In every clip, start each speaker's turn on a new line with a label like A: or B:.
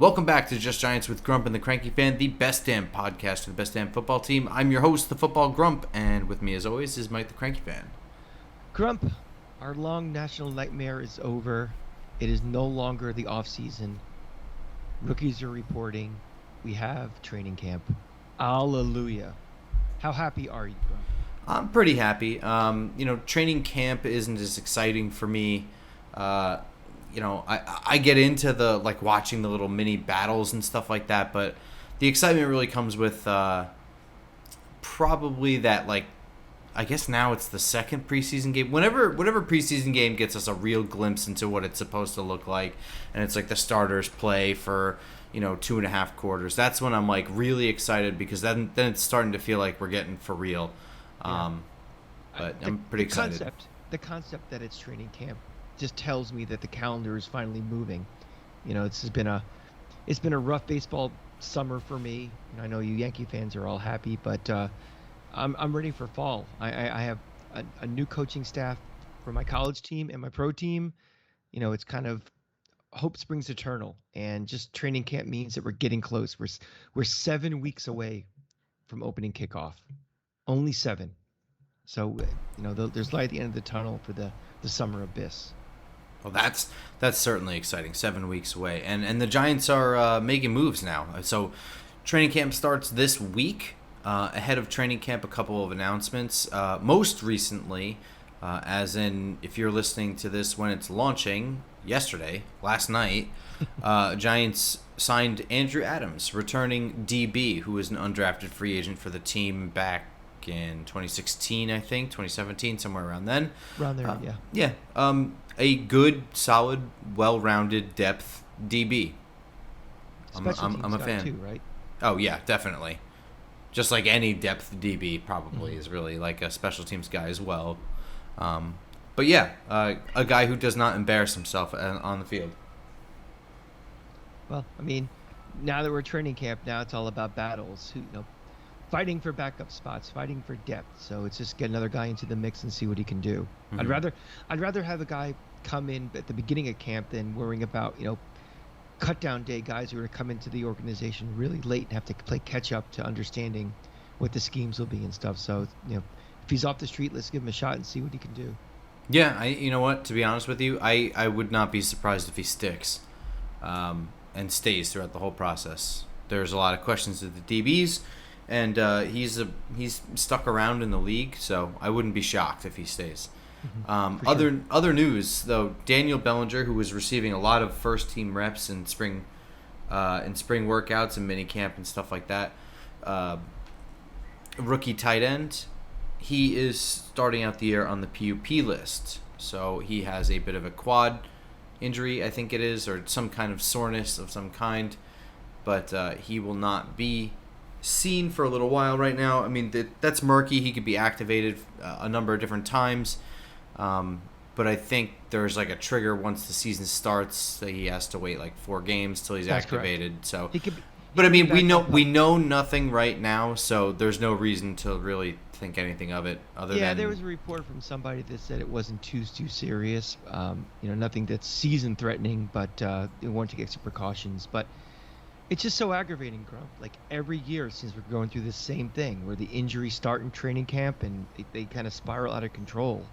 A: Welcome back to Just Giants with Grump and the Cranky Fan, the best damn podcast for the best damn football team. I'm your host, the Football Grump, and with me as always is Mike the Cranky Fan.
B: Grump, our long national nightmare is over. It is no longer the off season. Rookies are reporting. We have training camp. Hallelujah. How happy are you, Grump?
A: I'm pretty happy. Training camp isn't as exciting for me. I get into the watching the little mini battles and stuff like that, but the excitement really comes with probably that I guess now it's the second preseason game. Whatever preseason game gets us a real glimpse into what it's supposed to look like, and it's like the starters play for 2.5 quarters. That's when I'm really excited because then it's starting to feel like we're getting for real. But I'm pretty excited.
B: The concept that it's training camp just tells me that the calendar is finally moving. It's been a rough baseball summer for me. I know you Yankee fans are all happy, but I'm ready for fall. I have a new coaching staff for my college team and my pro team. It's kind of hope springs eternal, and just training camp means that we're getting close. We're 7 weeks away from opening kickoff. Only 7. So, there's light at the end of the tunnel for the summer abyss.
A: Well, that's certainly exciting. 7 weeks away, and the Giants are making moves now. So, training camp starts this week. Ahead of training camp, a couple of announcements. Most recently, as in if you're listening to this when it's launching, last night, Giants signed Andrew Adams, returning DB, who is an undrafted free agent for the team back in 2016, I think, 2017, somewhere around then.
B: Around there,
A: yeah. Yeah, a good, solid, well-rounded depth DB. I'm a fan.
B: Too, right?
A: Oh, yeah, definitely. Just like any depth DB probably is really like a special teams guy as well. But yeah, a guy who does not embarrass himself on the field.
B: Well, now that we're training camp, now it's all about battles. Fighting for backup spots, fighting for depth. So it's just get another guy into the mix and see what he can do. Mm-hmm. I'd rather have a guy come in at the beginning of camp than worrying about cut down day guys who are going to come into the organization really late and have to play catch up to understanding what the schemes will be and stuff. So if he's off the street, let's give him a shot and see what he can do.
A: Yeah, you know what? To be honest with you, I would not be surprised if he sticks and stays throughout the whole process. There's a lot of questions with the DBs, and he's stuck around in the league, so I wouldn't be shocked if he stays. Other news though, Daniel Bellinger, who was receiving a lot of first team reps in spring workouts and mini camp and stuff like that, rookie tight end, he is starting out the year on the PUP list. So he has a bit of a quad injury, I think it is, or some kind of soreness of some kind, but he will not be seen for a little while right now. That's murky. He could be activated a number of different times. But I think there's a trigger once the season starts that he has to wait 4 games till he's activated.
B: Correct.
A: So,
B: but
A: we know nothing right now, so there's no reason to really think anything of it other than.
B: Yeah, there was a report from somebody that said it wasn't too serious. Nothing that's season threatening, but they want to get some precautions. But it's just so aggravating, Grump. Every year since we're going through the same thing where the injuries start in training camp and they kind of spiral out of control.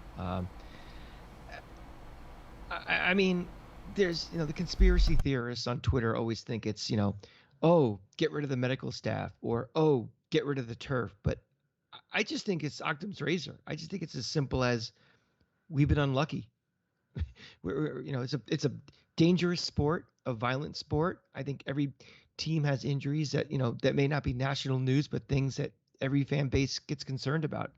B: There's, the conspiracy theorists on Twitter always think it's, oh, get rid of the medical staff or, oh, get rid of the turf. But I just think it's Occam's razor. I just think it's as simple as we've been unlucky. It's a dangerous sport, a violent sport. I think every team has injuries that, that may not be national news, but things that every fan base gets concerned about.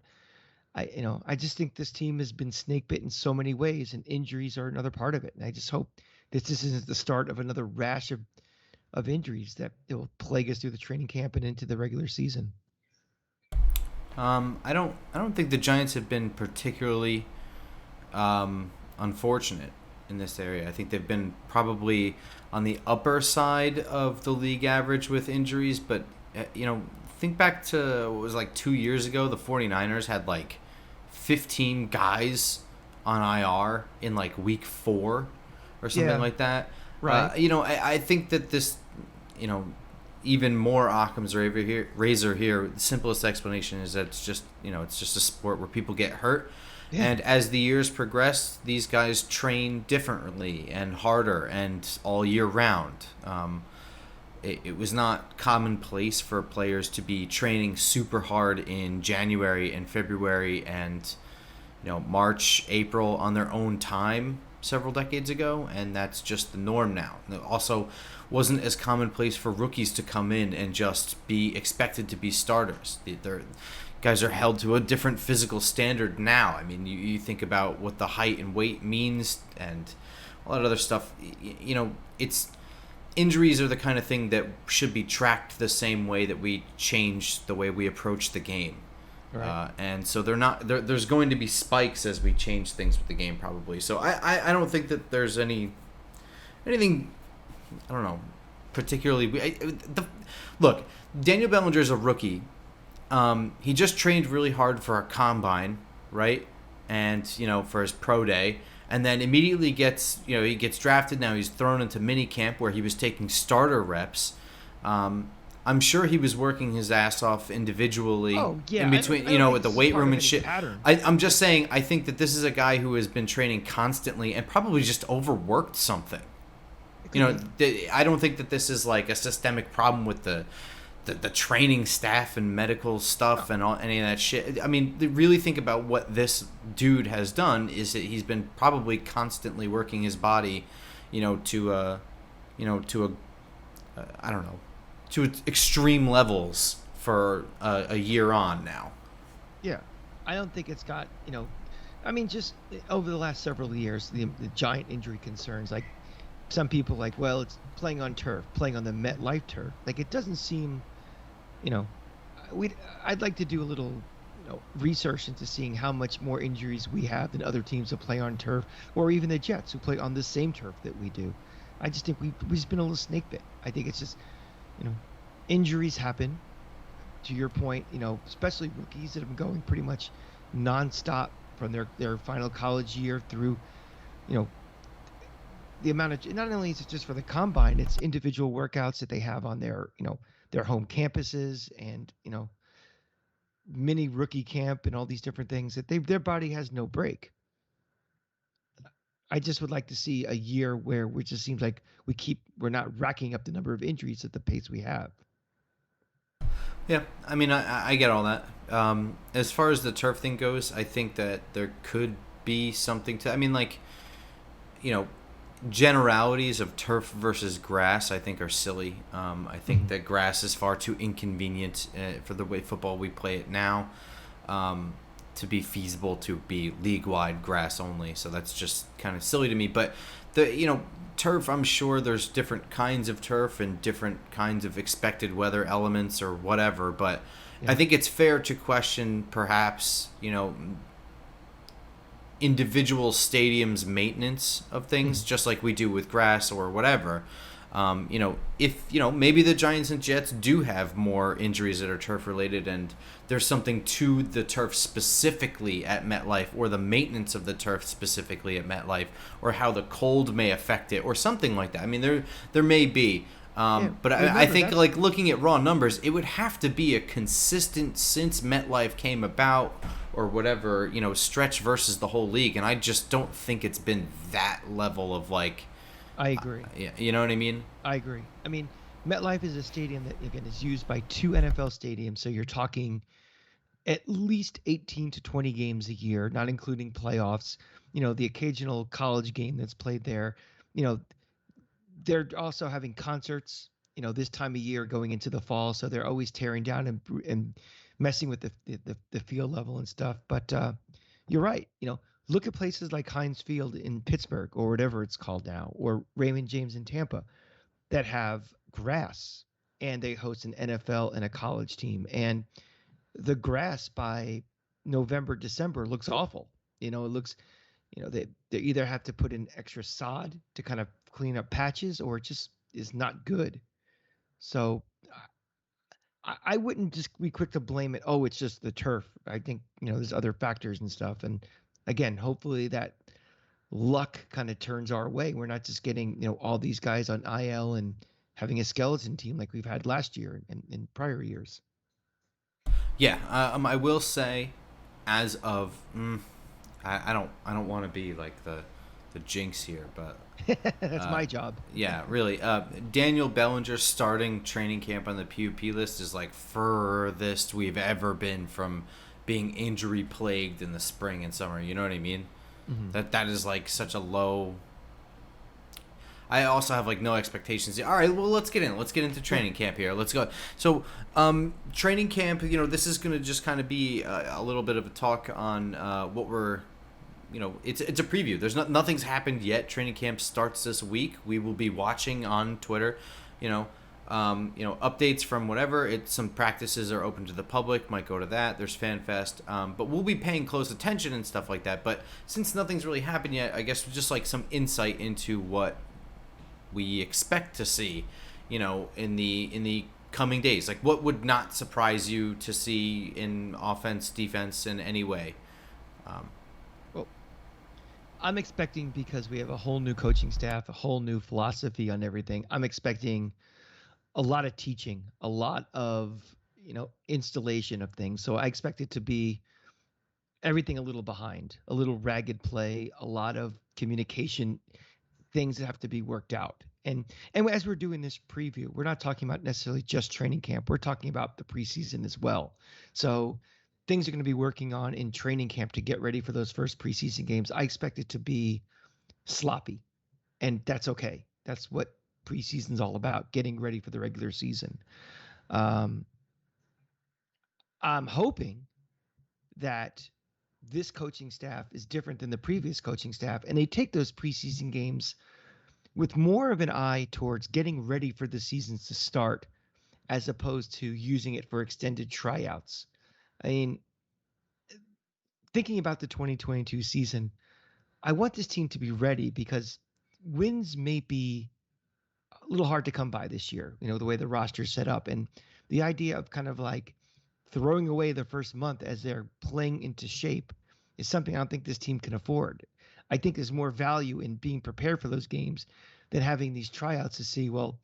B: I just think this team has been snake bit in so many ways, and injuries are another part of it. And I just hope that this isn't the start of another rash of injuries that will plague us through the training camp and into the regular season.
A: I don't think the Giants have been particularly unfortunate in this area. I think they've been probably on the upper side of the league average with injuries, but think back to what was 2 years ago. The 49ers had 15 guys on IR in week 4 or something like that.
B: Right.
A: I think that this you know, even more Occam's razor here. The simplest explanation is that it's just, it's just a sport where people get hurt.
B: Yeah.
A: And as the years progress, these guys train differently and harder and all year round. It was not commonplace for players to be training super hard in January and February and March, April on their own time several decades ago, and that's just the norm now. It also wasn't as commonplace for rookies to come in and just be expected to be starters. They're, guys are held to a different physical standard now. I mean, you think about what the height and weight means and a lot of other stuff. It's injuries are the kind of thing that should be tracked the same way that we change the way we approach the game.
B: Right.
A: And so they're not there, there's going to be spikes as we change things with the game probably. So I don't think that there's anything, I don't know, particularly look, Daniel Bellinger is a rookie. He just trained really hard for a combine, right? And for his pro day, and then immediately he gets drafted. Now he's thrown into mini camp where he was taking starter reps. I'm sure he was working his ass off individually in between, with the weight room and shit. I'm just saying, I think that this is a guy who has been training constantly and probably just overworked something. I don't think that this is like a systemic problem with the training staff and medical stuff and any of that shit. I mean, really think about what this dude has done is that he's been probably constantly working his body, to I don't know, to extreme levels for a year on now.
B: Yeah, I don't think it's got I mean, just over the last several years, the giant injury concerns. Like some people, like, well, it's playing on turf, playing on the MetLife turf. Like it doesn't seem, you know, I'd like to do a little research into seeing how much more injuries we have than other teams that play on turf, or even the Jets who play on the same turf that we do. I just think we've just been a little snake bit. I think it's just, injuries happen. To your point, especially rookies that have been going pretty much nonstop from their final college year through, the amount of, not only is it just for the combine, it's individual workouts that they have on their home campuses and, mini rookie camp and all these different things that their body has no break. I just would like to see a year where it just seems like we're not racking up the number of injuries at the pace we have.
A: Yeah, I mean, I get all that. As far as the turf thing goes, I think that there could be something to. I mean, like, generalities of turf versus grass, I think, are silly. I think that grass is far too inconvenient for the way football we play it now to be feasible to be league-wide grass only. So that's just kind of silly to me. But turf, I'm sure there's different kinds of turf and different kinds of expected weather elements or whatever. But yeah. I think it's fair to question perhaps, individual stadiums' maintenance of things, just like we do with grass or whatever. If maybe the Giants and Jets do have more injuries that are turf related, and there's something to the turf specifically at MetLife, or the maintenance of the turf specifically at MetLife, or how the cold may affect it, or something like that. I mean, there may be. But I think, like, looking at raw numbers, it would have to be a consistent since MetLife came about, or whatever, stretch versus the whole league. And I just don't think it's been that level of, like...
B: I agree.
A: Yeah, you know what I mean?
B: I agree. I mean, MetLife is a stadium that, again, is used by 2 NFL stadiums. So you're talking at least 18 to 20 games a year, not including playoffs. The occasional college game that's played there. They're also having concerts, this time of year going into the fall. So they're always tearing down and messing with the field level and stuff. But you're right. Look at places like Heinz Field in Pittsburgh, or whatever it's called now, or Raymond James in Tampa, that have grass, and they host an NFL and a college team. And the grass by November, December looks awful. It looks, they either have to put in extra sod to kind of clean up patches, or it just is not good. So I wouldn't just be quick to blame it. Oh, it's just the turf. I think, there's other factors and stuff. And again, hopefully that luck kind of turns our way. We're not just getting, all these guys on IL and having a skeleton team like we've had last year and in prior years.
A: Yeah, I will say, as of I don't want to be like the jinx here, but
B: That's my job.
A: yeah, really, Daniel Bellinger starting training camp on the PUP list is like furthest we've ever been from being injury plagued in the spring and summer. You know what I mean?
B: Hmm.
A: That is like such a low. I also have like no expectations. All right, well, let's get in. Let's get into training camp here. Let's go. So, training camp. This is going to just kind of be a little bit of a talk on what we're. It's a preview. Nothing's happened yet. Training camp starts this week. We will be watching on Twitter. Updates from whatever. Some practices are open to the public. Might go to that. There's FanFest. But we'll be paying close attention and stuff like that. But since nothing's really happened yet, I guess just like some insight into what we expect to see, in the coming days. Like, what would not surprise you to see in offense, defense, in any way?
B: Well, I'm expecting, because we have a whole new coaching staff, a whole new philosophy on everything. I'm expecting a lot of teaching, a lot of, installation of things. So I expect it to be everything a little behind, a little ragged play, a lot of communication things that have to be worked out. And as we're doing this preview, we're not talking about necessarily just training camp. We're talking about the preseason as well. So things are going to be working on in training camp to get ready for those first preseason games. I expect it to be sloppy, and that's okay. That's what preseason's all about, getting ready for the regular season. Um, I'm hoping that this coaching staff is different than the previous coaching staff, and they take those preseason games with more of an eye towards getting ready for the seasons to start, as opposed to using it for extended tryouts. I mean, thinking about the 2022 season, I want this team to be ready, because wins may be a little hard to come by this year, the way the roster's set up. And the idea of kind of like throwing away the first month as they're playing into shape is something I don't think this team can afford. I think there's more value in being prepared for those games than having these tryouts to see, well,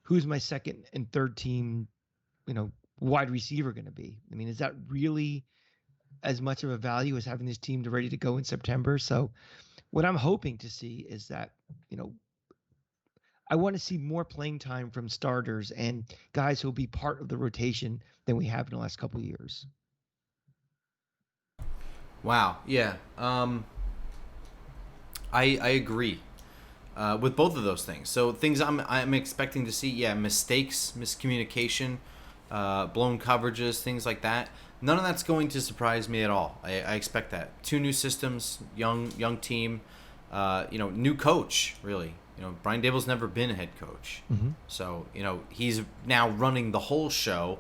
B: who's my second and third team, wide receiver going to be? I mean, is that really as much of a value as having this team ready to go in September? So what I'm hoping to see is that, I want to see more playing time from starters and guys who will be part of the rotation than we have in the last couple of years.
A: Wow. Yeah. I agree with both of those things. So things I'm expecting to see, yeah, mistakes, miscommunication, blown coverages, things like that. None of that's going to surprise me at all. I expect that. 2 new systems, young team, new coach, really. Brian Dable's never been a head coach.
B: Mm-hmm.
A: So, he's now running the whole show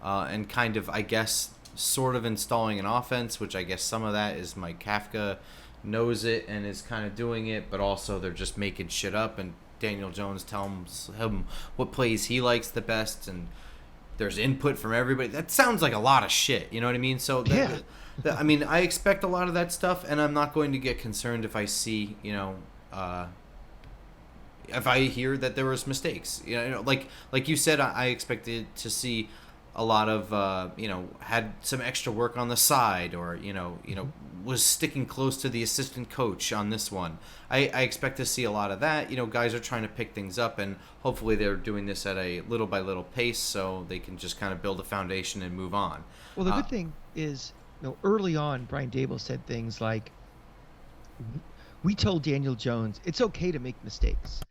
A: and kind of, I guess, sort of installing an offense, which I guess some of that is Mike Kafka knows it and is kind of doing it, but also they're just making shit up, and Daniel Jones tells him what plays he likes the best, and there's input from everybody. That sounds like a lot of shit, you know what I mean? So
B: Yeah.
A: I mean, I expect a lot of that stuff, and I'm not going to get concerned if I see, if I hear that there was mistakes. Like you said, I expected to see a lot of had some extra work on the side, or was sticking close to the assistant coach on this one. I expect to see a lot of that. Guys are trying to pick things up, and hopefully they're doing this at a little by little pace, so they can just kind of build a foundation and move on.
B: Well, the good thing is, early on, Brian Dable said things like, we told Daniel Jones it's okay to make mistakes.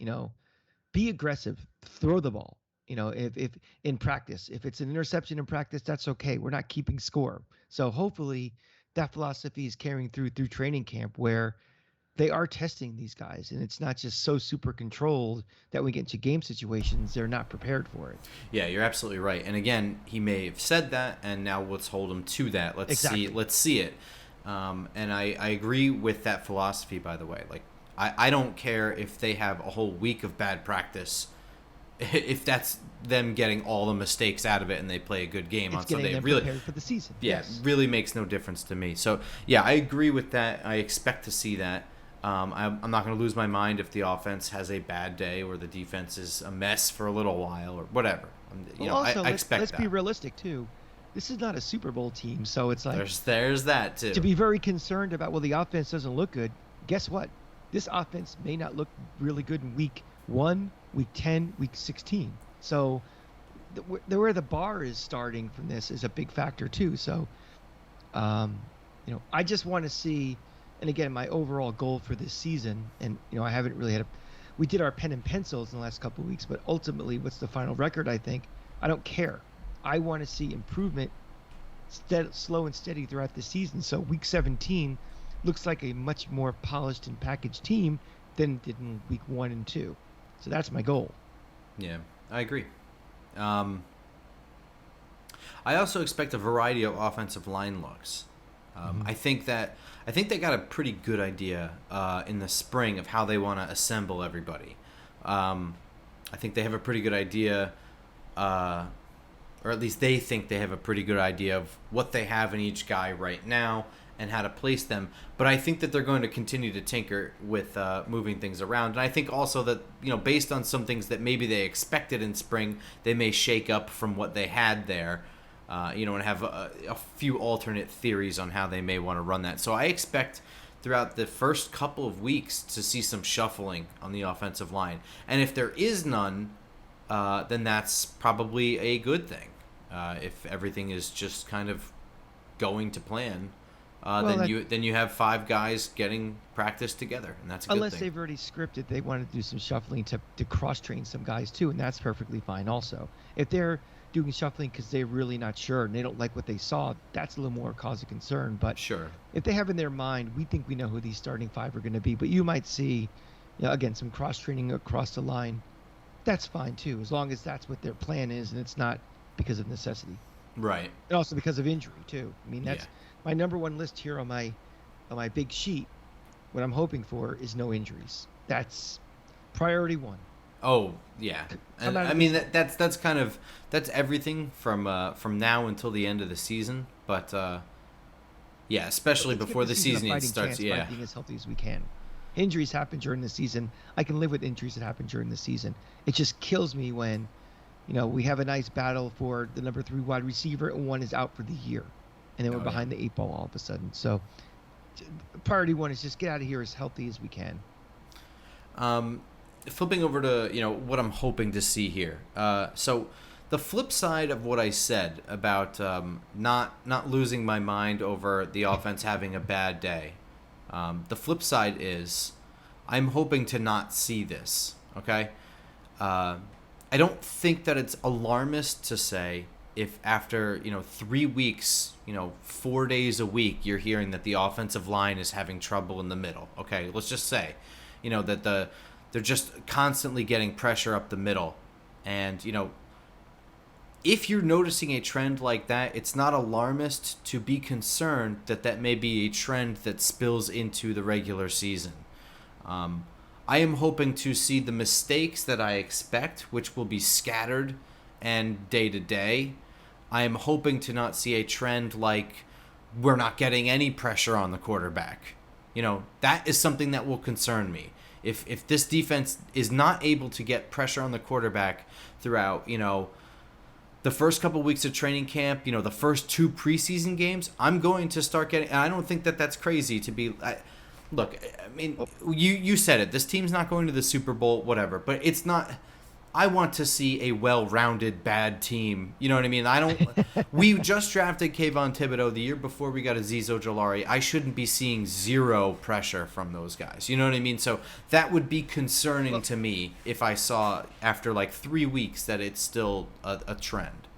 B: Be aggressive, throw the ball. If in practice, if it's an interception in practice, that's okay. We're not keeping score. So hopefully that philosophy is carrying through training camp, where they are testing these guys, and it's not just so super controlled that we get into game situations they're not prepared for it.
A: Yeah, you're absolutely right. And again, he may have said that, and now let's hold him to that. Let's see it. And I agree with that philosophy, by the way. Like, I don't care if they have a whole week of bad practice, if that's them getting all the mistakes out of it and they play a good game on Sunday.
B: Them
A: really
B: prepared for the season.
A: Yeah,
B: Yes.
A: really makes no difference to me. So yeah, I agree with that. I expect to see that. I'm not going to lose my mind if the offense has a bad day or the defense is a mess for a little while or whatever.
B: Well, also,
A: I
B: let's
A: expect
B: let's be
A: that.
B: realistic too. This is not a Super Bowl team, so it's like
A: There's that
B: to
A: too.
B: be very concerned about, well, the offense doesn't look good. Guess what? This offense may not look really good in week 1, week 10, week 16. So where the bar is starting from this is a big factor too. So, I just want to see, and again, my overall goal for this season, and I haven't really we did our pen and pencils in the last couple of weeks, but ultimately, what's the final record? I think I don't care. I want to see improvement, slow and steady throughout the season. So week 17 looks like a much more polished and packaged team than it did in week 1 and 2. So that's my goal.
A: Yeah, I agree. Um, I also expect a variety of offensive line looks.
B: Mm-hmm.
A: I think they got a pretty good idea in the spring of how they want to assemble everybody. I think they have a pretty good idea, or at least they think they have a pretty good idea of what they have in each guy right now and how to place them. But I think that they're going to continue to tinker with moving things around. And I think also that, based on some things that maybe they expected in spring, they may shake up from what they had there, and have a few alternate theories on how they may want to run that. So I expect throughout the first couple of weeks to see some shuffling on the offensive line. And if there is none, then that's probably a good thing. If everything is just kind of going to plan,
B: Well,
A: then you have 5 guys getting practice together, and that's a good
B: unless
A: thing.
B: they've already scripted, they want to do some shuffling to cross train some guys too, and that's perfectly fine. Also, if they're doing shuffling because they're really not sure and they don't like what they saw, that's a little more cause of concern. But
A: Sure.
B: if they have in their mind, we think we know who these starting 5 are going to be, but you might see, again, some cross training across the line. That's fine too, as long as that's what their plan is and it's not because of necessity,
A: Right.
B: and also because of injury too. I mean,
A: Yeah.
B: that's my number one list here on my big sheet. What I'm hoping for is no injuries. That's priority 1.
A: Oh yeah,
B: Come
A: and
B: out
A: I
B: of
A: mean
B: this.
A: that's kind of that's everything from now until the end of the season. But yeah,
B: But
A: especially
B: let's give
A: before
B: the
A: the
B: season a
A: season
B: fighting
A: starts.
B: chance by
A: Yeah,
B: being as healthy as we can. Injuries happen during the season. I can live with injuries that happen during the season. It just kills me when, we have a nice battle for the number 3 wide receiver and one is out for the year, and then we're
A: oh yeah.
B: behind the 8 ball all of a sudden. So, priority 1 is just get out of here as healthy as we can.
A: Flipping over to what I'm hoping to see here. So the flip side of what I said about not losing my mind over the offense having a bad day. The flip side is I'm hoping to not see this. Okay. I don't think that it's alarmist to say if after 3 weeks, 4 days a week, you're hearing that the offensive line is having trouble in the middle. Okay, let's just say, that they're just constantly getting pressure up the middle, and if you're noticing a trend like that, it's not alarmist to be concerned that that may be a trend that spills into the regular season. I am hoping to see the mistakes that I expect, which will be scattered and day to day. I am hoping to not see a trend like we're not getting any pressure on the quarterback. That is something that will concern me. If this defense is not able to get pressure on the quarterback throughout, the first couple weeks of training camp, the first 2 preseason games, I'm going to start getting. And I don't think that that's crazy to be. Look, I mean, you said it. This team's not going to the Super Bowl, whatever. But it's not. I want to see a well-rounded bad team. You know what I mean? I don't. We just drafted Kayvon Thibodeau the year before we got Azeez Ojulari. I shouldn't be seeing 0 pressure from those guys. You know what I mean? So that would be concerning to me if I saw after like 3 weeks that it's still a trend.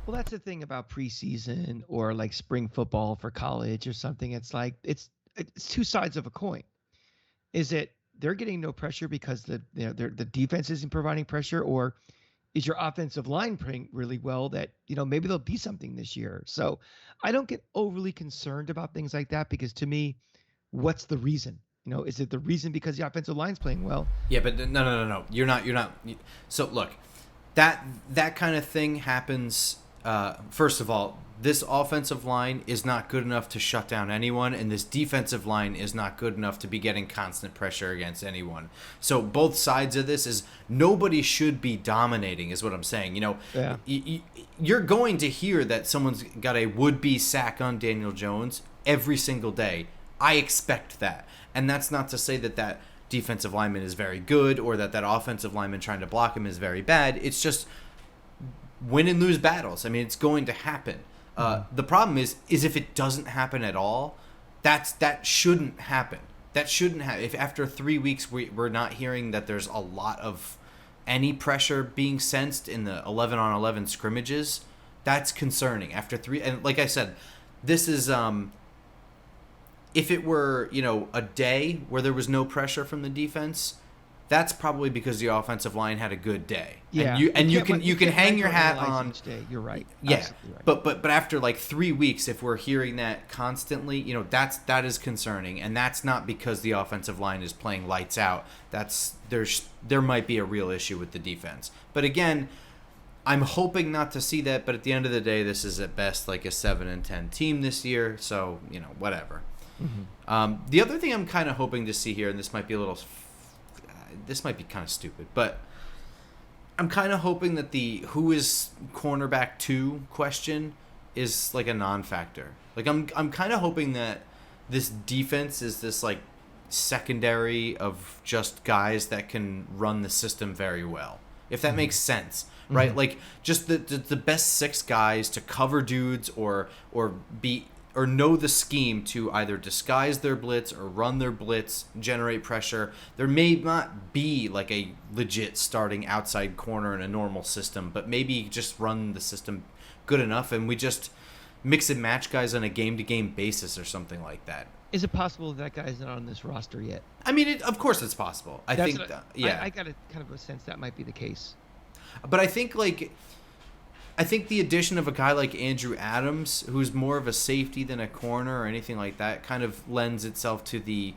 B: Well, that's the thing about preseason or like spring football for college or something. It's like it's 2 sides of a coin. Is it they're getting no pressure because the defense isn't providing pressure, or is your offensive line playing really well that maybe they'll be something this year? So I don't get overly concerned about things like that, because to me, what's the reason? Is it the reason because the offensive line's playing well?
A: Yeah, but no. You're not. So look, that kind of thing happens. First of all, this offensive line is not good enough to shut down anyone, and this defensive line is not good enough to be getting constant pressure against anyone. So both sides of this is nobody should be dominating, is what I'm saying.
B: Yeah.
A: You're going to hear that someone's got a would-be sack on Daniel Jones every single day. I expect that. And that's not to say that defensive lineman is very good or that offensive lineman trying to block him is very bad. It's just win and lose battles. I mean, it's going to happen. The problem is if it doesn't happen at all, that shouldn't happen. That shouldn't happen. If after 3 weeks we're not hearing that there's a lot of any pressure being sensed in the 11-on-11 scrimmages, that's concerning. After 3, and like I said, this is if it were, a day where there was no pressure from the defense, that's probably because the offensive line had a good day.
B: Yeah,
A: and you can hang your hat on
B: each day. You're right.
A: Yeah,
B: absolutely right.
A: but after like 3 weeks, if we're hearing that constantly, that is concerning, and that's not because the offensive line is playing lights out. There might be a real issue with the defense. But again, I'm hoping not to see that. But at the end of the day, this is at best like a 7-10 team this year. So whatever. Mm-hmm. The other thing I'm kind of hoping to see here, and this might be kind of stupid, but I'm kind of hoping that the who is cornerback 2 question is like a non-factor. Like I'm kind of hoping that this defense is this like secondary of just guys that can run the system very well. If that makes sense, right? Mm-hmm. Like just the best 6 guys to cover dudes or know the scheme to either disguise their blitz or run their blitz, generate pressure. There may not be like a legit starting outside corner in a normal system, but maybe just run the system good enough and we just mix and match guys on a game-to-game basis or something like that.
B: Is it possible that guy's not on this roster yet?
A: I mean, of course it's possible. I think
B: I got a kind of a sense that might be the case.
A: But I think the addition of a guy like Andrew Adams, who's more of a safety than a corner or anything like that, kind of lends itself to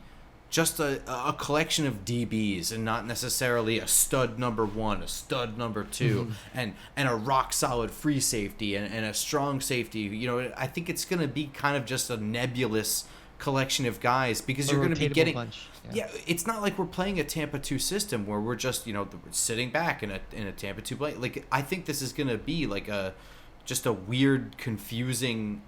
A: just a collection of DBs and not necessarily a stud number 1, a stud number 2, and a rock solid free safety and a strong safety. I think it's going to be kind of just a nebulous collection of guys because you're going to be getting bunch. Yeah, it's not like we're playing a Tampa 2 system where we're just sitting back in a Tampa 2 play. Like I think this is going to be like just a weird, confusing,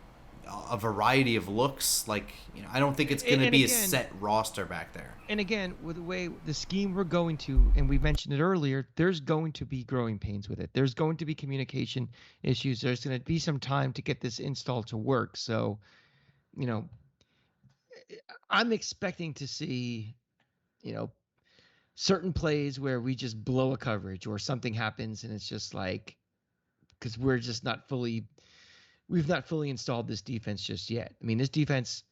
A: a variety of looks. Like I don't think it's going to be a set roster back there. And
B: again, with the way the scheme we're going to, and we mentioned it earlier, there's going to be growing pains with it. There's going to be communication issues. There's going to be some time to get this install to work. So, I'm expecting to see, certain plays where we just blow a coverage or something happens and it's just like, because we've not fully installed this defense just yet. I mean, this defense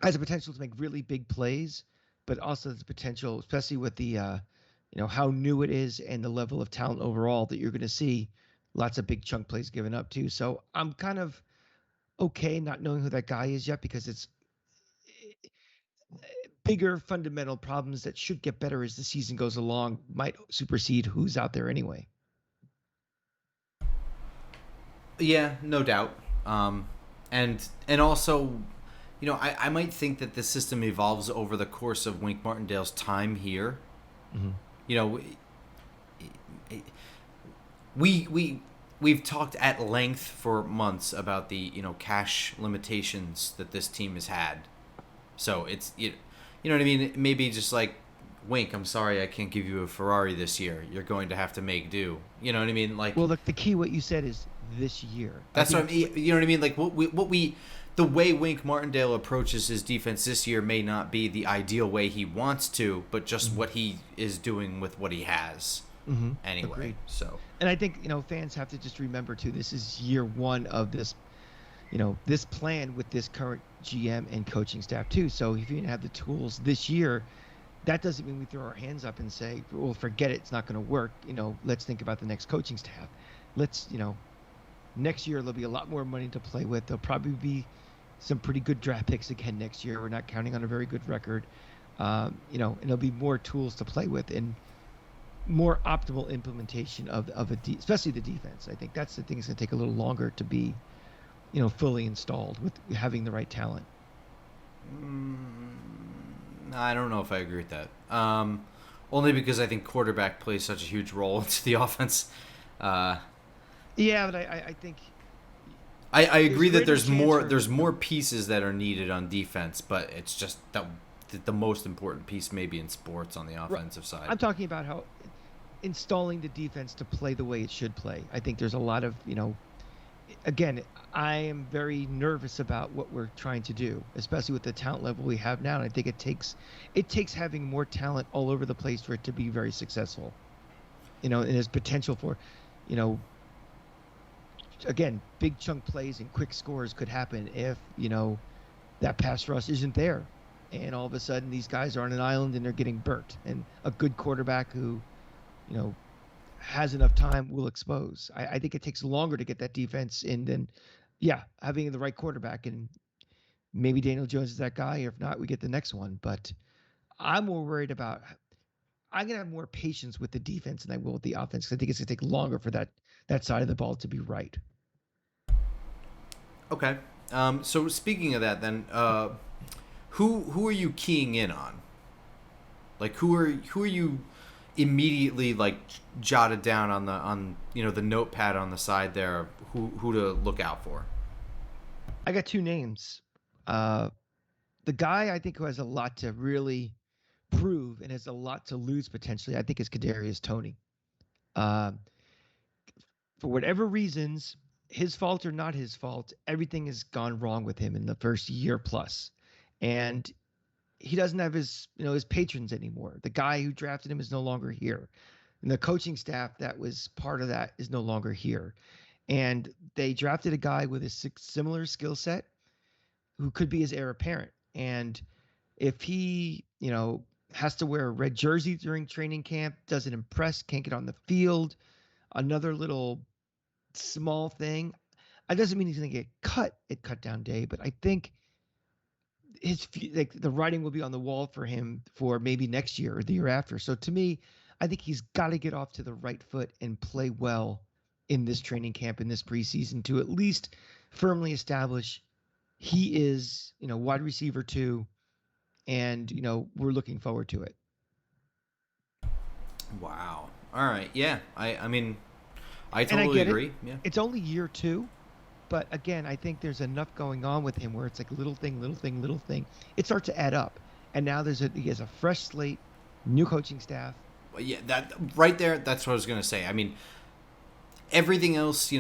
B: has the potential to make really big plays, but also the potential, especially with the, how new it is and the level of talent overall, that you're going to see lots of big chunk plays given up too. So I'm kind of okay not knowing who that guy is yet because it's bigger fundamental problems that should get better as the season goes along might supersede who's out there anyway.
A: Yeah, no doubt. And also, I might think that the system evolves over the course of Wink Martindale's time here. Mm-hmm. We've talked at length for months about the cash limitations that this team has had. So it's you know what I mean? Maybe just like, Wink, I'm sorry I can't give you a Ferrari this year. You're going to have to make do. You know what I mean? Like,
B: well, the key what you said is this year.
A: That's what I mean. You know what I mean? Like the way Wink Martindale approaches his defense this year may not be the ideal way he wants to, but just what he is doing with what he has. Mm-hmm. Anyway, agreed. So,
B: and I think fans have to just remember too. This is year 1 of this, this plan with this current GM and coaching staff too. So if you didn't have the tools this year, that doesn't mean we throw our hands up and say, well, forget it, it's not going to work. Let's think about the next coaching staff. Let's, next year there'll be a lot more money to play with. There'll probably be some pretty good draft picks again next year. We're not counting on a very good record, and there'll be more tools to play with and more optimal implementation of especially the defense. I think that's the thing that's going to take a little longer to be fully installed with having the right talent.
A: I don't know if I agree with that. Only because I think quarterback plays such a huge role into the offense. Uh,
B: Yeah, but I think
A: I
B: there's
A: agree that
B: greater chance for
A: there's more pieces that are needed on defense, but it's just that the most important piece maybe in sports on the offensive side.
B: I'm talking about how installing the defense to play the way it should play. I think there's a lot of, again, I am very nervous about what we're trying to do, especially with the talent level we have now. And I think it takes having more talent all over the place for it to be very successful. And there's potential for, you know, again, big chunk plays and quick scores could happen if, that pass rush isn't there. And all of a sudden these guys are on an island and they're getting burnt. And a good quarterback who, you know, has enough time will expose. I think it takes longer to get that defense in than, yeah, having the right quarterback. And maybe Daniel Jones is that guy. Or if not, we get the next one. But I'm more worried about, I'm going to have more patience with the defense than I will with the offense. 'Cause I think it's going to take longer for that side of the ball to be right.
A: Okay. So speaking of that, then, who are you keying in on? Like who are you immediately like jotted down on the notepad on the side there of who to look out for?
B: I got two names. Uh, the guy I think who has a lot to really prove and has a lot to lose potentially, I think is Kadarius Toney. Uh, for whatever reasons, his fault or not his fault, everything has gone wrong with him in the first year plus, and he doesn't have his patrons anymore. The guy who drafted him is no longer here, and the coaching staff that was part of that is no longer here. And they drafted a guy with a similar skill set who could be his heir apparent. And if he, has to wear a red jersey during training camp, doesn't impress, can't get on the field, another little small thing, it doesn't mean he's going to get cut at cut down day, but I think like the writing will be on the wall for him for maybe next year or the year after. So to me, I think he's got to get off to the right foot and play well in this training camp, in this preseason, to at least firmly establish he is, wide receiver 2, and we're looking forward to it.
A: Wow. All right. Yeah. I mean, I
B: And I
A: totally
B: get it.
A: agree. Yeah.
B: It's only year 2, but again, I think there's enough going on with him where it's like little thing, little thing, little thing. It starts to add up. And now he has a fresh slate, new coaching staff.
A: Yeah. That right there. That's what I was gonna say. I mean, everything else,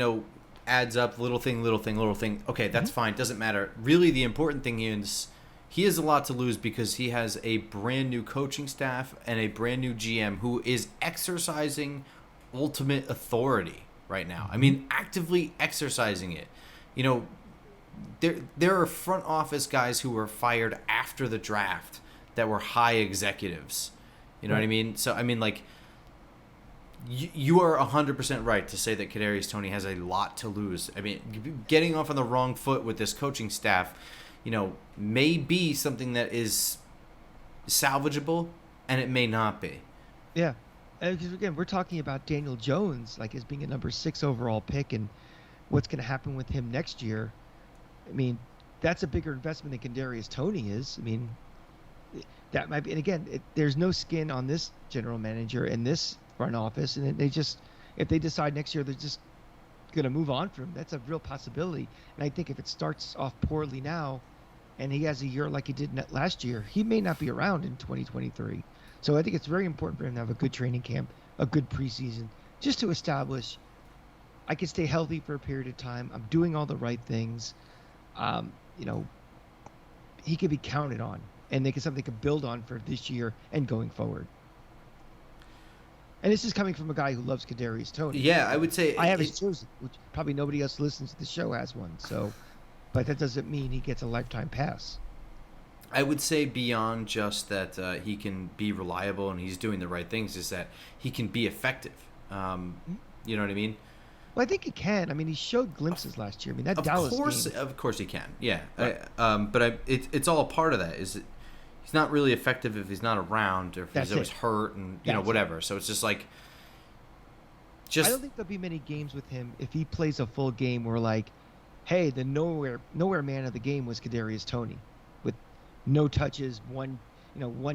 A: adds up. Little thing, little thing, little thing. Okay, that's fine. Doesn't matter. Really, the important thing is he has a lot to lose because he has a brand new coaching staff and a brand new GM who is exercising ultimate authority right now. I mean, actively exercising it. You know, there are front office guys who were fired after the draft that were high executives. You know what I mean? So I mean, like, you are 100% right to say that Kadarius Toney has a lot to lose. I mean, getting off on the wrong foot with this coaching staff, may be something that is salvageable, and it may not be.
B: Yeah. Because again, we're talking about Daniel Jones like as being a number 6 overall pick, and what's going to happen with him next year. I mean, that's a bigger investment than Kadarius Toney is. I mean, that might be. And again, there's no skin on this general manager and this front office, and if they decide next year they're just going to move on from him, that's a real possibility. And I think if it starts off poorly now, and he has a year like he did last year, he may not be around in 2023. So I think it's very important for him to have a good training camp, a good preseason, just to establish I can stay healthy for a period of time. I'm doing all the right things. Um, you know, he can be counted on, and they can something to build on for this year and going forward. And this is coming from a guy who loves Kadarius Toney.
A: Yeah, I would say
B: I have his jersey, which probably nobody else who listens to the show has one. So, but that doesn't mean he gets a lifetime pass.
A: I would say beyond just that he can be reliable and he's doing the right things, is that he can be effective. You know what I mean?
B: Well, I think he can. I mean, he showed glimpses last year. I mean, that Dallas game.
A: Of course he can. Yeah,
B: Right.
A: it's all a part of that. Is it, he's not really effective if he's not around or if
B: That's
A: he's always
B: it.
A: hurt and
B: That's it.
A: whatever. So it's just like,
B: I don't think there'll be many games with him if he plays a full game where like hey, the nowhere man of the game was Kadarius Toney, with no touches, one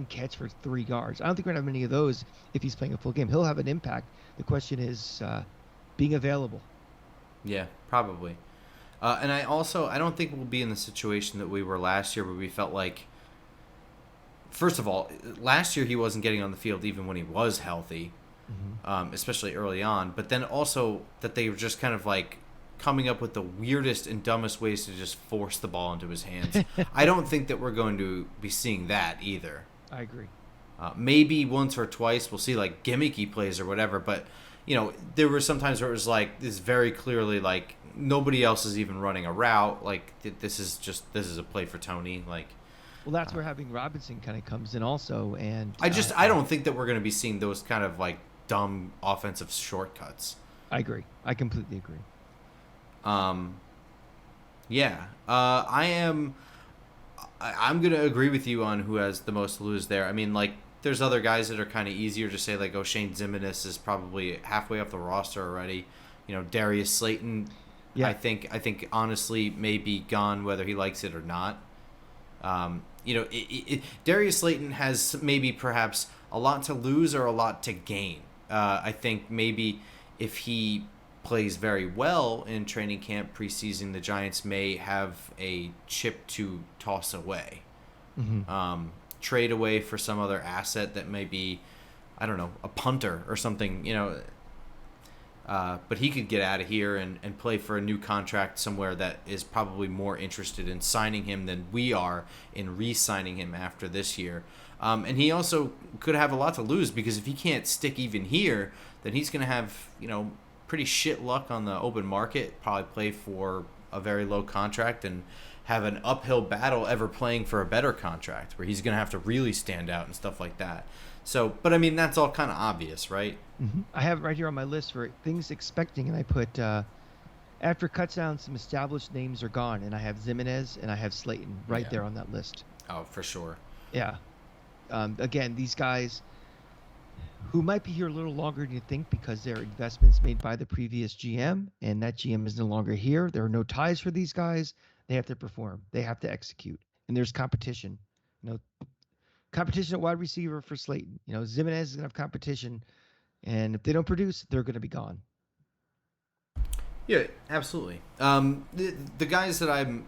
B: catch for 3 yards. I don't think we're gonna have many of those if he's playing a full game. He'll have an impact. The question is being available.
A: Yeah, probably. And I don't think we'll be in the situation that we were last year, where we felt like, first of all, last year he wasn't getting on the field even when he was healthy,
B: Hmm.
A: especially early on. But then also that they were just kind of like coming up with the weirdest and dumbest ways to just force the ball into his hands. I don't think that we're going to be seeing that either.
B: I agree.
A: Maybe once or twice we'll see like gimmicky plays or whatever, but there were some times where it was like this very clearly like nobody else is even running a route. Like this is a play for Tony. Like
B: Well, that's where having Robinson kind of comes in also, and
A: I don't think that we're going to be seeing those kind of like dumb offensive shortcuts.
B: I agree. I completely agree.
A: Um, yeah, I am. I'm gonna agree with you on who has the most to lose there. I mean, like, there's other guys that are kind of easier to say, like, oh, Shane Zimenez is probably halfway off the roster already. Darius Slayton,
B: Yeah.
A: I think honestly may be gone whether he likes it or not. Darius Slayton has maybe perhaps a lot to lose or a lot to gain. I think maybe if he plays very well in training camp preseason, the Giants may have a chip to toss away,
B: Hmm.
A: trade away for some other asset that may be, I don't know, a punter or something. But he could get out of here and play for a new contract somewhere that is probably more interested in signing him than we are in re-signing him after this year. And he also could have a lot to lose, because if he can't stick even here, then he's going to have, pretty shit luck on the open market, probably play for a very low contract and have an uphill battle ever playing for a better contract where he's going to have to really stand out and stuff like that. So, but I mean, that's all kind of obvious, right?
B: I have it right here on my list for things expecting, and I put after cuts down, some established names are gone, and I have Zimenez and I have Slayton right
A: Yeah.
B: there on that list.
A: Oh, for sure.
B: Yeah. Again, these guys who might be here a little longer than you think because they're investments made by the previous GM, and that GM is no longer here. There are no ties for these guys. They have to perform. They have to execute, and there's competition. You know, competition at wide receiver for Slayton. Zimenez is gonna have competition, and if they don't produce, they're gonna be gone.
A: Yeah, absolutely. The guys that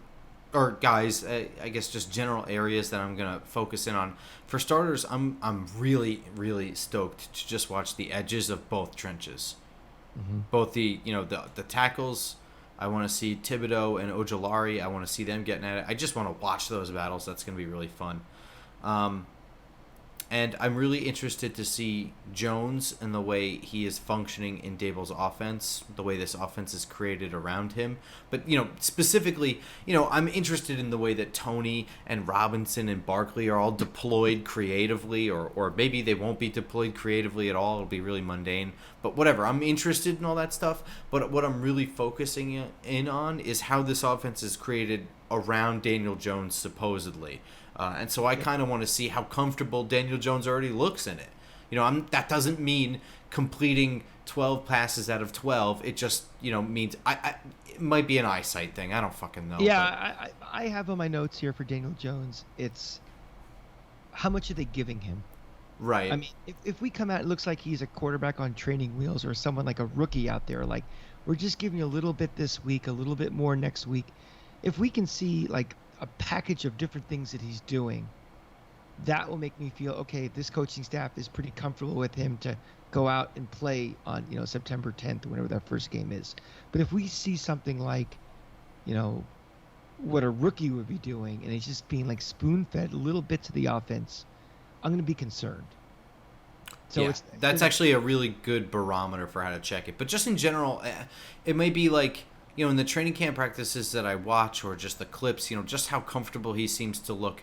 A: or guys, I guess just general areas that I'm gonna focus in on. For starters, I'm really really stoked to just watch the edges of both trenches,
B: Hmm.
A: both the tackles. I want to see Thibodeau and Ojolari. I want to see them getting at it. I just want to watch those battles. That's gonna be really fun. Um, And I'm really interested to see Jones and the way he is functioning in Dable's offense, the way this offense is created around him. But, specifically, I'm interested in the way that Tony and Robinson and Barkley are all deployed creatively, or maybe they won't be deployed creatively at all. It'll be really mundane. But whatever, I'm interested in all that stuff. But what I'm really focusing in on is how this offense is created around Daniel Jones, supposedly. And so I kind of want to see how comfortable Daniel Jones already looks in it. That doesn't mean completing 12 passes out of 12. It just, means it might be an eyesight thing. I don't fucking know.
B: Yeah,
A: But
B: I have on my notes here for Daniel Jones. It's how much are they giving him? I
A: right.
B: mean, if we come out, it looks like he's a quarterback on training wheels or someone like a rookie out there. Like, we're just giving you a little bit this week, a little bit more next week. If we can see like a package of different things that he's doing, that will make me feel okay. This coaching staff is pretty comfortable with him to go out and play on September 10th, whenever that first game is. But if we see something like you know what a rookie would be doing, and he's just being like spoon fed little bits of the offense, I'm going to be concerned. So
A: Yeah,
B: it's
A: that's actually a really good barometer for how to check it. But just in general, it may be like, in the training camp practices that I watch, or just the clips, just how comfortable he seems to look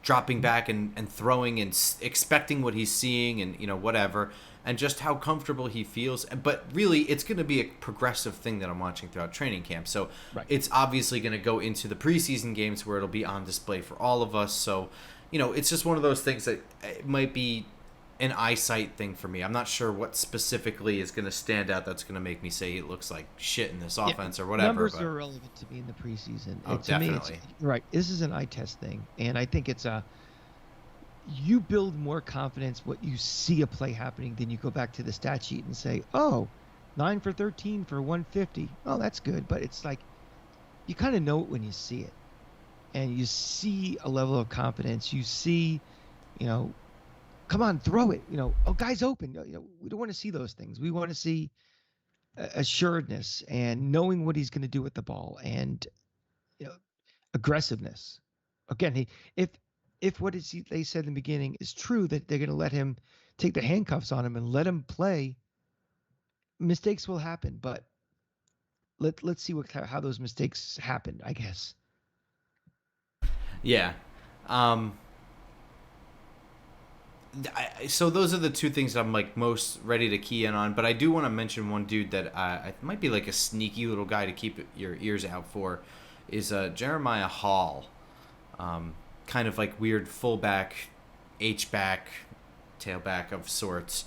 A: dropping back and throwing and expecting what he's seeing, and whatever, and just how comfortable he feels. But really, it's going to be a progressive thing that I'm watching throughout training camp. So
B: right.
A: it's obviously going to go into the preseason games where it'll be on display for all of us. So it's just one of those things that it might be an eyesight thing for me. I'm not sure what specifically is going to stand out that's going to make me say it looks like shit in this
B: Yeah,
A: offense or whatever.
B: numbers
A: But
B: are irrelevant to me in the preseason.
A: oh,
B: To me, it's
A: definitely.
B: right. This is an eye test thing, and I think it's a you build more confidence what you see a play happening than you go back to the stat sheet and say, oh, 9 for 13 for 150. Oh, that's good. But it's like you kind of know it when you see it, and you see a level of confidence. You see, you know, come on, throw it. Oh, guy's open. We don't want to see those things. We want to see assuredness and knowing what he's going to do with the ball and you know aggressiveness. Again, if what they said in the beginning is true that they're going to let him take the handcuffs on him and let him play, mistakes will happen. But let's see how those mistakes happen. I guess.
A: Yeah. Um, so those are the two things I'm like most ready to key in on. But I do want to mention one dude that I might be like a sneaky little guy to keep your ears out for, is Jeremiah Hall. Kind of like weird fullback, H-back, tailback of sorts.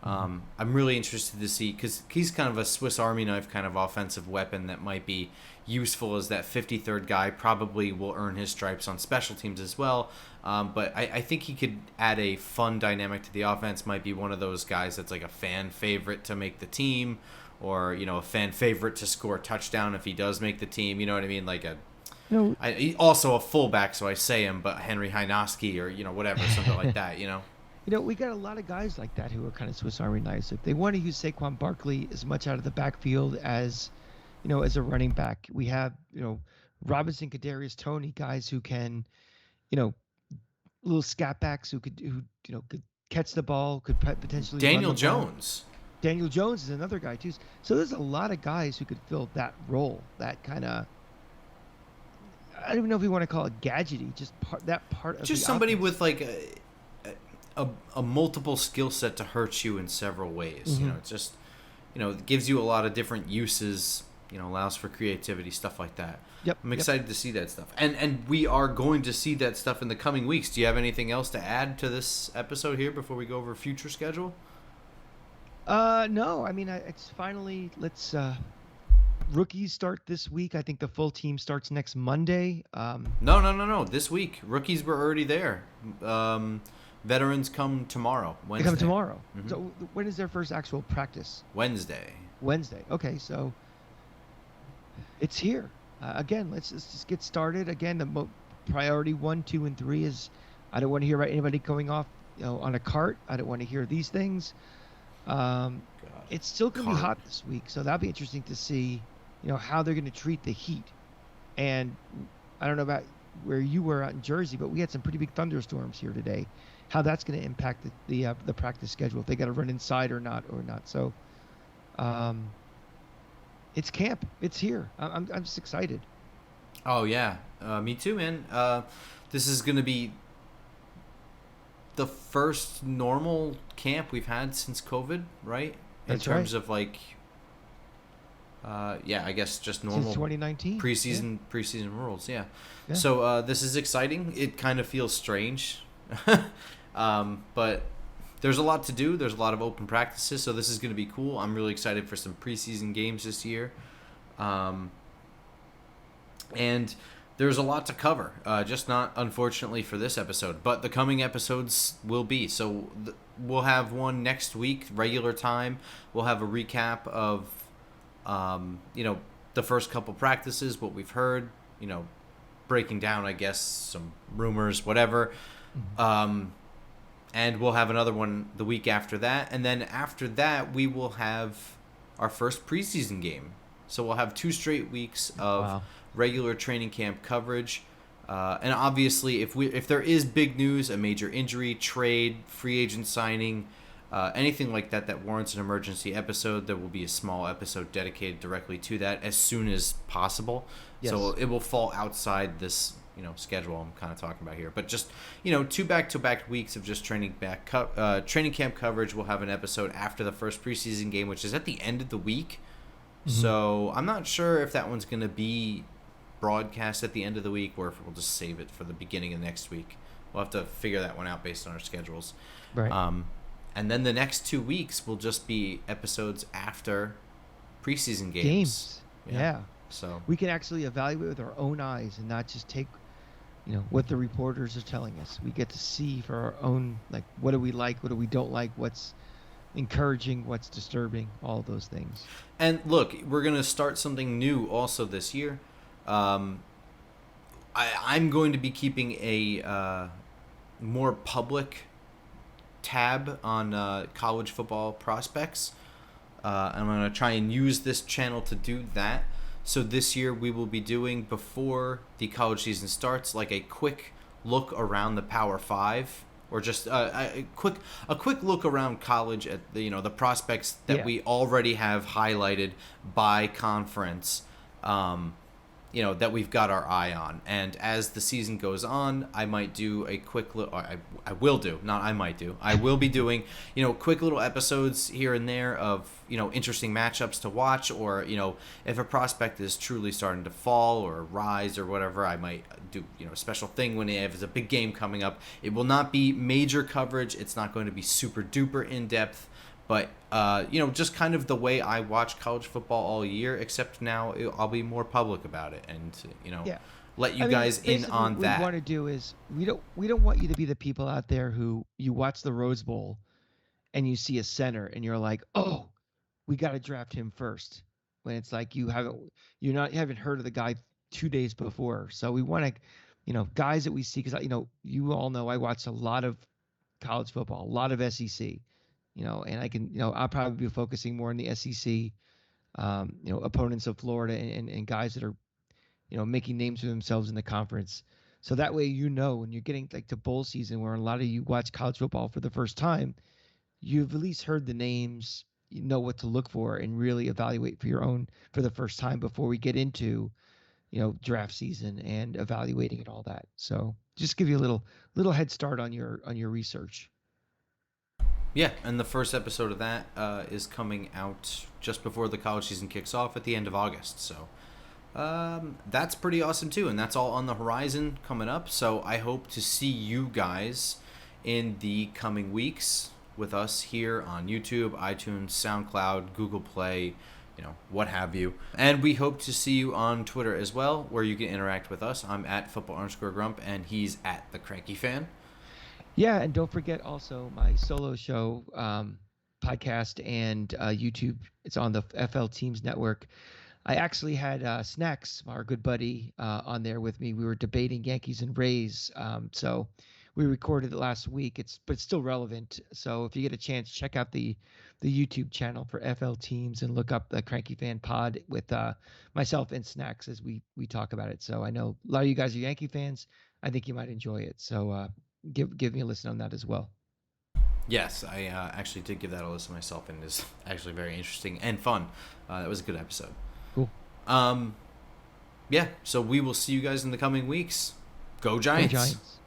A: I'm really interested to see, because he's kind of a Swiss Army knife kind of offensive weapon that might be useful as that 53rd guy. Probably will earn his stripes on special teams as well. But I think he could add a fun dynamic to the offense. Might be one of those guys that's like a fan favorite to make the team, or a fan favorite to score a touchdown if he does make the team. You know what I mean? Like also a fullback, so I say him, but Henry Hynoski or whatever, something like that.
B: We got a lot of guys like that who are kind of Swiss Army knives. If they want to use Saquon Barkley as much out of the backfield as as a running back, we have Robinson, Kadarius Toney, guys who can little scat backs who could catch the ball, could potentially
A: Daniel
B: run the ball.
A: Jones.
B: Daniel Jones is another guy too. So there's a lot of guys who could fill that role. That kind of, I don't even know if you want to call it gadgety, just that part of
A: just
B: the
A: somebody
B: offense.
A: with like a multiple skill set to hurt you in several ways. It's just it gives you a lot of different uses. Allows for creativity, stuff like that.
B: Yep.
A: I'm excited to see that stuff, and we are going to see that stuff in the coming weeks. Do you have anything else to add to this episode here before we go over future schedule?
B: No. I mean, it's finally rookies start this week. I think the full team starts next Monday.
A: No. This week, rookies were already there. Veterans come tomorrow. Wednesday.
B: They come tomorrow.
A: Mm-hmm.
B: So when is their first actual practice?
A: Wednesday.
B: Okay, so it's here. Again, let's just get started. Again, the priority 1, 2, and 3 is I don't want to hear about anybody going off on a cart. I don't want to hear these things. It's still going to be hot this week, so that'll be interesting to see how they're going to treat the heat. And I don't know about where you were out in Jersey, but we had some pretty big thunderstorms here today. How that's going to impact the practice schedule, if they got to run inside or not. So, it's camp. It's here. I'm just excited.
A: Oh yeah, me too, man. This is going to be the first normal camp we've had since COVID, right? In terms of like, I guess just normal
B: since 2019
A: preseason rules. Yeah. So this is exciting. It kind of feels strange, but there's a lot to do. There's a lot of open practices, so this is going to be cool. I'm really excited for some preseason games this year, and there's a lot to cover. Just not unfortunately for this episode, but the coming episodes will be. So we'll have one next week, regular time. We'll have a recap of, the first couple practices, what we've heard. Breaking down, I guess, some rumors, whatever. And we'll have another one the week after that. And then after that, we will have our first preseason game. So we'll have 2 straight weeks of regular training camp coverage. And obviously, if there is big news, a major injury, trade, free agent signing, anything like that warrants an emergency episode, there will be a small episode dedicated directly to that as soon as possible. Yes. So it will fall outside this schedule I'm kind of talking about here, but just 2 back-to-back weeks of just training camp coverage. We'll have an episode after the first preseason game, which is at the end of the week. So I'm not sure if that one's going to be broadcast at the end of the week or if we'll just save it for the beginning of next week. We'll have to figure that one out based on our schedules.
B: Right.
A: And then the next 2 weeks will just be episodes after preseason games.
B: Games.
A: Yeah.
B: Yeah.
A: So
B: We can actually evaluate with our own eyes and not just take, what the reporters are telling us. We get to see for our own, like, what do we like, what do we don't like, what's encouraging, what's disturbing, all of those things.
A: and look, we're gonna start something new also this year. Um, I'm going to be keeping a more public tab on college football prospects. I'm going to try and use this channel to do that. So this year we will be doing, before the college season starts, like a quick look around the Power Five, or just a quick look around college at the prospects that
B: Yeah.
A: we already have highlighted by conference. That we've got our eye on. And as the season goes on, I might do a quick little, I will do, not I might do, I will be doing, quick little episodes here and there of, interesting matchups to watch, or, if a prospect is truly starting to fall or rise or whatever, I might do, a special thing when if it's a big game coming up. It will not be major coverage. It's not going to be super duper in depth. But, just kind of the way I watch college football all year, except now I'll be more public about it and,
B: Yeah.
A: let you
B: I mean,
A: guys in
B: basically,
A: on
B: what we
A: that.
B: want to do is we don't want you to be the people out there who you watch the Rose Bowl and you see a center and you're like, oh, we got to draft him first. When it's like you haven't heard of the guy 2 days before. So we want to, guys that we see, because you all know I watch a lot of college football, a lot of SEC, and I can, I'll probably be focusing more on the SEC, opponents of Florida and guys that are, making names for themselves in the conference. So that way, when you're getting like to bowl season, where a lot of you watch college football for the first time, you've at least heard the names, you know what to look for, and really evaluate for your own for the first time before we get into, draft season and evaluating and all that. So just give you a little head start on your research.
A: Yeah, and the first episode of that is coming out just before the college season kicks off at the end of August. So that's pretty awesome too, and that's all on the horizon coming up. So I hope to see you guys in the coming weeks with us here on YouTube, iTunes, SoundCloud, Google Play, what have you. And we hope to see you on Twitter as well, where you can interact with us. I'm at football_grump, and he's at the Cranky Fan.
B: Yeah, and don't forget also my solo show, podcast and YouTube. It's on the FL Teams Network. I actually had Snacks, our good buddy, on there with me. We were debating Yankees and Rays. So we recorded it last week. But it's still relevant. So if you get a chance, check out the YouTube channel for FL Teams and look up the Cranky Fan Pod with myself and Snacks as we talk about it. So I know a lot of you guys are Yankee fans. I think you might enjoy it. So give me a listen on that as well.
A: Yes, I actually did give that a listen myself, and it's actually very interesting and fun. That was a good episode.
B: Cool.
A: Yeah, so we will see you guys in the coming weeks. Go
B: Go
A: Giants!
B: Giants.